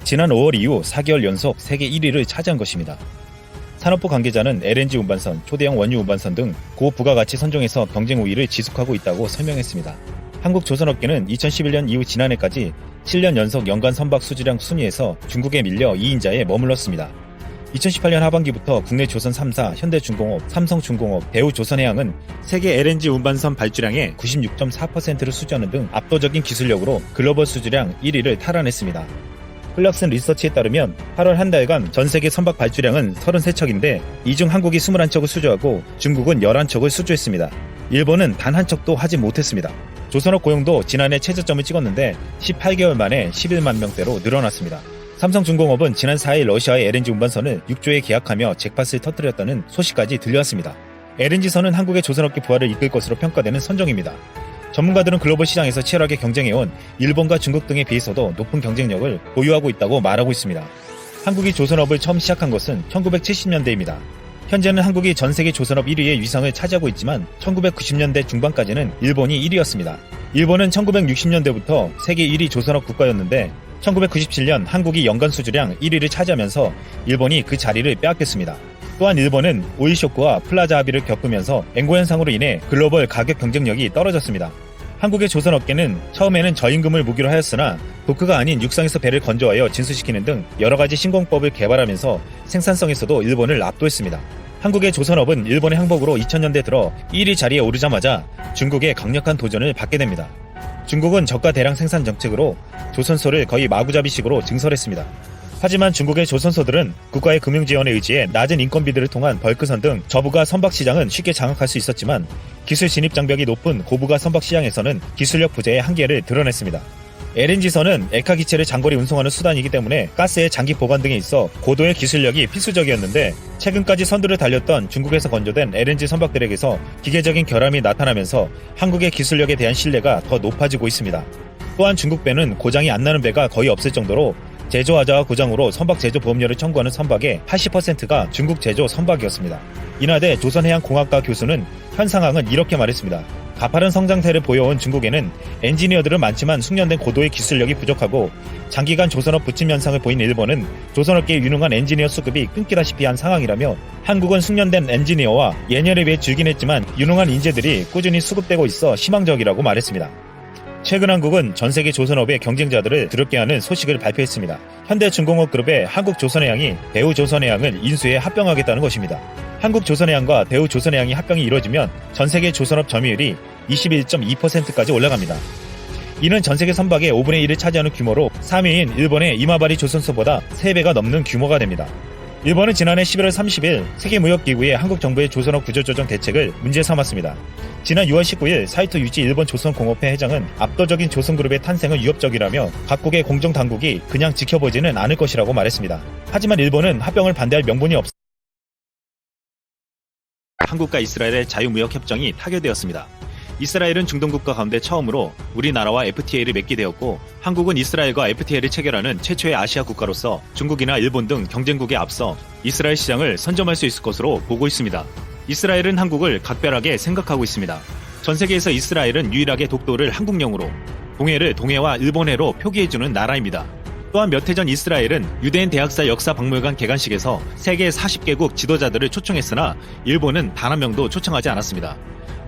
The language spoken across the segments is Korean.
지난 5월 이후 4개월 연속 세계 1위를 차지한 것입니다. 산업부 관계자는 LNG 운반선, 초대형 원유 운반선 등 고부가가치 선종에서 경쟁 우위를 지속하고 있다고 설명했습니다. 한국조선업계는 2011년 이후 지난해까지 7년 연속 연간 선박 수주량 순위에서 중국에 밀려 2인자에 머물렀습니다. 2018년 하반기부터 국내 조선 3사, 현대중공업, 삼성중공업, 대우조선해양은 세계 LNG 운반선 발주량의 96.4%를 수주하는 등 압도적인 기술력으로 글로벌 수주량 1위를 탈환했습니다. 클락슨 리서치에 따르면 8월 한 달간 전 세계 선박 발주량은 33척인데 이 중 한국이 21척을 수주하고 중국은 11척을 수주했습니다. 일본은 단 한 척도 하지 못했습니다. 조선업 고용도 지난해 최저점을 찍었는데 18개월 만에 11만 명대로 늘어났습니다. 삼성중공업은 지난 4일 러시아의 LNG 운반선을 6조에 계약하며 잭팟을 터뜨렸다는 소식까지 들려왔습니다. LNG선은 한국의 조선업계 부활을 이끌 것으로 평가되는 선종입니다. 전문가들은 글로벌 시장에서 치열하게 경쟁해온 일본과 중국 등에 비해서도 높은 경쟁력을 보유하고 있다고 말하고 있습니다. 한국이 조선업을 처음 시작한 것은 1970년대입니다. 현재는 한국이 전 세계 조선업 1위의 위상을 차지하고 있지만 1990년대 중반까지는 일본이 1위였습니다. 일본은 1960년대부터 세계 1위 조선업 국가였는데 1997년 한국이 연간 수주량 1위를 차지하면서 일본이 그 자리를 빼앗겼습니다. 또한 일본은 오일 쇼크와 플라자 합의를 겪으면서 앵고 현상으로 인해 글로벌 가격 경쟁력이 떨어졌습니다. 한국의 조선업계는 처음에는 저임금을 무기로 하였으나 도크가 아닌 육상에서 배를 건조하여 진수시키는 등 여러가지 신공법을 개발하면서 생산성에서도 일본을 압도했습니다. 한국의 조선업은 일본의 항복으로 2000년대 들어 1위 자리에 오르자마자 중국의 강력한 도전을 받게 됩니다. 중국은 저가 대량 생산 정책으로 조선소를 거의 마구잡이식으로 증설했습니다. 하지만 중국의 조선소들은 국가의 금융지원에 의지해 낮은 인건비들을 통한 벌크선 등 저부가 선박 시장은 쉽게 장악할 수 있었지만 기술 진입 장벽이 높은 고부가 선박 시장에서는 기술력 부재의 한계를 드러냈습니다. LNG선은 액화기체를 장거리 운송하는 수단이기 때문에 가스의 장기 보관 등에 있어 고도의 기술력이 필수적이었는데 최근까지 선두를 달렸던 중국에서 건조된 LNG 선박들에게서 기계적인 결함이 나타나면서 한국의 기술력에 대한 신뢰가 더 높아지고 있습니다. 또한 중국 배는 고장이 안 나는 배가 거의 없을 정도로 제조하자와 고장으로 선박 제조 보험료를 청구하는 선박의 80%가 중국 제조 선박이었습니다. 인하대 조선해양공학과 교수는 현 상황은 이렇게 말했습니다. 가파른 성장세를 보여온 중국에는 엔지니어들은 많지만 숙련된 고도의 기술력이 부족하고 장기간 조선업 부침 현상을 보인 일본은 조선업계의 유능한 엔지니어 수급이 끊기다시피 한 상황이라며 한국은 숙련된 엔지니어와 예년에 비해 줄긴 했지만 유능한 인재들이 꾸준히 수급되고 있어 희망적이라고 말했습니다. 최근 한국은 전세계 조선업의 경쟁자들을 두렵게 하는 소식을 발표했습니다. 현대중공업그룹의 한국조선해양이 대우조선해양을 인수해 합병하겠다는 것입니다. 한국조선해양과 대우조선해양이 합병이 이루어지면 전세계 조선업 점유율이 21.2%까지 올라갑니다. 이는 전세계 선박의 5분의 1을 차지하는 규모로 3위인 일본의 이마바리 조선소보다 3배가 넘는 규모가 됩니다. 일본은 지난해 11월 30일 세계무역기구의 한국 정부의 조선업 구조조정 대책을 문제 삼았습니다. 지난 6월 19일 사이토 유지 일본 조선공업회 회장은 압도적인 조선그룹의 탄생은 위협적이라며 각국의 공정당국이 그냥 지켜보지는 않을 것이라고 말했습니다. 하지만 일본은 합병을 반대할 명분이 없습니다. 한국과 이스라엘의 자유무역협정이 타결되었습니다. 이스라엘은 중동국가 가운데 처음으로 우리나라와 FTA를 맺게 되었고 한국은 이스라엘과 FTA를 체결하는 최초의 아시아 국가로서 중국이나 일본 등 경쟁국에 앞서 이스라엘 시장을 선점할 수 있을 것으로 보고 있습니다. 이스라엘은 한국을 각별하게 생각하고 있습니다. 전 세계에서 이스라엘은 유일하게 독도를 한국령으로, 동해를 동해와 일본해로 표기해주는 나라입니다. 또한 몇 해 전 이스라엘은 유대인 대학사 역사박물관 개관식에서 세계 40개국 지도자들을 초청했으나 일본은 단 한 명도 초청하지 않았습니다.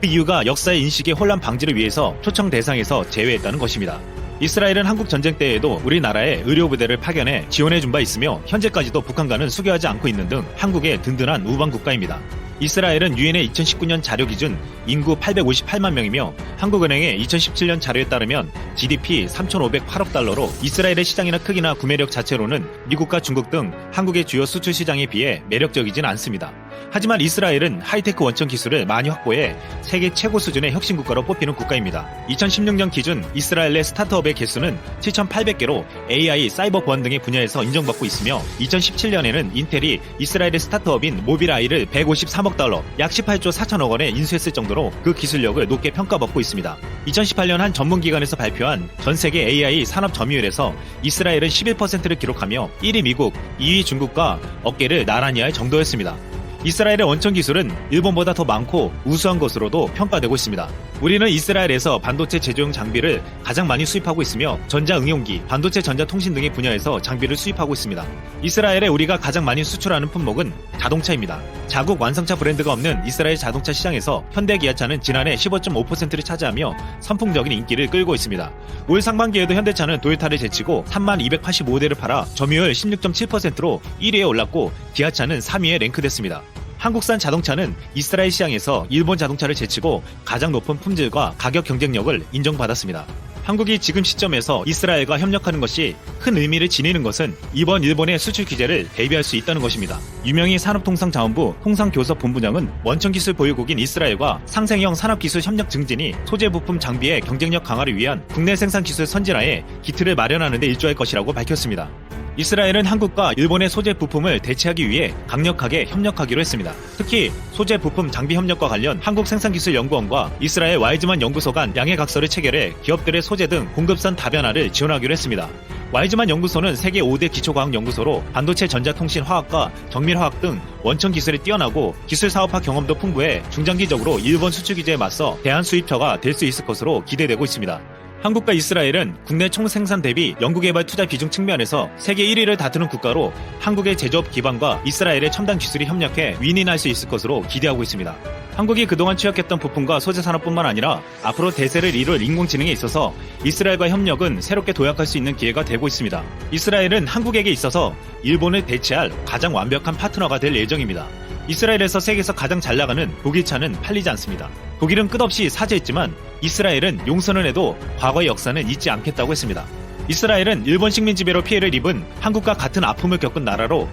그 이유가 역사의 인식의 혼란 방지를 위해서 초청 대상에서 제외했다는 것입니다. 이스라엘은 한국 전쟁 때에도 우리나라에 의료부대를 파견해 지원해준 바 있으며 현재까지도 북한과는 수교하지 않고 있는 등 한국의 든든한 우방국가입니다. 이스라엘은 유엔의 2019년 자료 기준 인구 858만 명이며 한국은행의 2017년 자료에 따르면 GDP 3,508억 달러로 이스라엘의 시장이나 크기나 구매력 자체로는 미국과 중국 등 한국의 주요 수출 시장에 비해 매력적이진 않습니다. 하지만 이스라엘은 하이테크 원천 기술을 많이 확보해 세계 최고 수준의 혁신 국가로 뽑히는 국가입니다. 2016년 기준 이스라엘 내 스타트업의 개수는 7,800개로 AI, 사이버 보안 등의 분야에서 인정받고 있으며 2017년에는 인텔이 이스라엘의 스타트업인 모빌아이를 153억 달러, 약 18조 4천억 원에 인수했을 정도로 그 기술력을 높게 평가받고 있습니다. 2018년 한 전문기관에서 발표한 전세계 AI 산업 점유율에서 이스라엘은 11%를 기록하며 1위 미국, 2위 중국과 어깨를 나란히 할 정도였습니다. 이스라엘의 원천 기술은 일본보다 더 많고 우수한 것으로도 평가되고 있습니다. 우리는 이스라엘에서 반도체 제조용 장비를 가장 많이 수입하고 있으며 전자응용기, 반도체 전자통신 등의 분야에서 장비를 수입하고 있습니다. 이스라엘에 우리가 가장 많이 수출하는 품목은 자동차입니다. 자국 완성차 브랜드가 없는 이스라엘 자동차 시장에서 현대 기아차는 지난해 15.5%를 차지하며 선풍적인 인기를 끌고 있습니다. 올 상반기에도 현대차는 도요타를 제치고 3285대를 팔아 점유율 16.7%로 1위에 올랐고 기아차는 3위에 랭크됐습니다. 한국산 자동차는 이스라엘 시장에서 일본 자동차를 제치고 가장 높은 품질과 가격 경쟁력을 인정받았습니다. 한국이 지금 시점에서 이스라엘과 협력하는 것이 큰 의미를 지니는 것은 이번 일본의 수출 규제를 대비할 수 있다는 것입니다. 유명희 산업통상자원부 통상교섭본부장은 원천기술 보유국인 이스라엘과 상생형 산업기술 협력 증진이 소재 부품 장비의 경쟁력 강화를 위한 국내 생산 기술 선진화에 기틀을 마련하는 데 일조할 것이라고 밝혔습니다. 이스라엘은 한국과 일본의 소재 부품을 대체하기 위해 강력하게 협력하기로 했습니다. 특히 소재 부품 장비 협력과 관련 한국생산기술연구원과 이스라엘 와이즈만 연구소 간 양해각서를 체결해 기업들의 소재 등 공급선 다변화를 지원하기로 했습니다. 와이즈만 연구소는 세계 5대 기초과학연구소로 반도체 전자통신 화학과 정밀화학 등 원천 기술이 뛰어나고 기술 사업화 경험도 풍부해 중장기적으로 일본 수출 규제에 맞서 대한 수입처가 될 수 있을 것으로 기대되고 있습니다. 한국과 이스라엘은 국내 총생산 대비 연구개발 투자 비중 측면에서 세계 1위를 다투는 국가로 한국의 제조업 기반과 이스라엘의 첨단 기술이 협력해 윈윈할 수 있을 것으로 기대하고 있습니다. 한국이 그동안 취약했던 부품과 소재 산업뿐만 아니라 앞으로 대세를 이룰 인공지능에 있어서 이스라엘과 협력은 새롭게 도약할 수 있는 기회가 되고 있습니다. 이스라엘은 한국에게 있어서 일본을 대체할 가장 완벽한 파트너가 될 예정입니다. 이스라엘에서 세계에서 가장 잘 나가는 독일차는 팔리지 않습니다. 독일은 끝없이 사죄했지만 이스라엘은 용서는 해도 과거의 역사는 잊지 않겠다고 했습니다. 이스라엘은 일본 식민 지배로 피해를 입은 한국과 같은 아픔을 겪은 나라로